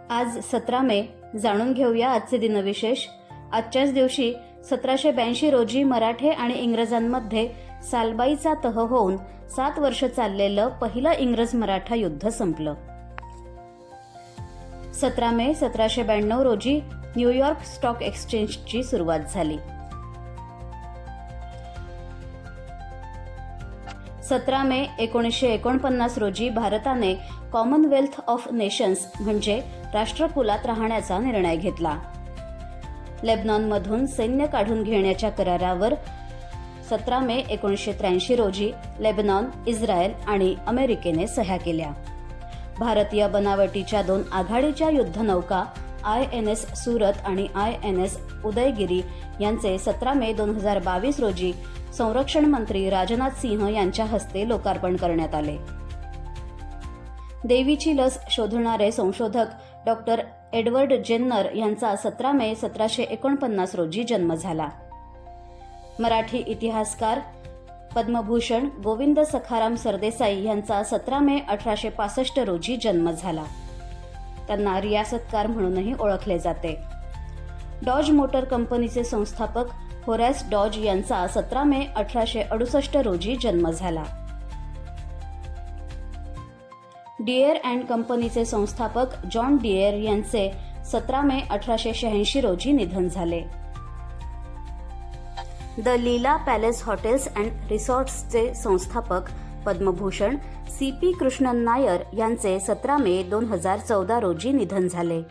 आज 17 मे. जाणून घेऊया आजचे दिनविशेष. आजच्याच दिवशी 1782 रोजी मराठे आणि इंग्रजांमध्ये सालबाईचा तह होऊन 7 वर्ष चाललेलं पहिलं इंग्रज मराठा युद्ध संपलं. 17 मे 1792 रोजी न्यूयॉर्क स्टॉक एक्सचेंजची सुरुवात झाली. 17 मे 1949 रोजी भारताने कॉमनवेल्थ ऑफ नेशन्स म्हणजे राष्ट्रकुलात राहण्याचा निर्णय घेतला. लेबनॉनमधून सैन्य काढून घेण्याच्या करारावर 17 मे 1983 रोजी लेबनॉन, इस्रायल आणि अमेरिकेने सह्या केल्या. भारतीय बनावटीच्या 2 आघाडीच्या युद्धनौका INS सुरत आणि INS उदयगिरी यांचे 17 मे 2022 रोजी संरक्षण मंत्री राजनाथ सिंह यांच्या हस्ते लोकार्पण करण्यात आले. देवीची लस शोधणारे संशोधक डॉक्टर एडवर्ड जेन्नर यांचा 17 मे 1749 रोजी जन्म झाला. मराठी इतिहासकार पद्मभूषण गोविंद सखाराम सरदेसाई यांचा 17 मे 1865 रोजी जन्म झाला. त्यांना रियासतकार म्हणूनही ओळखले जाते. डॉज मोटर कंपनीचे संस्थापक होरॅस डॉज यांचा 17 मे 1868 रोजी जन्म झाला. डियर अँड कंपनीचे संस्थापक जॉन डियर यांचे 17 मे 1886 रोजी निधन झाले. The Leela palace hotels and रिसॉर्ट्सचे संस्थापक पद्मभूषण CP कृष्णन नायर यांचे 17 मे 2014 रोजी निधन झाले.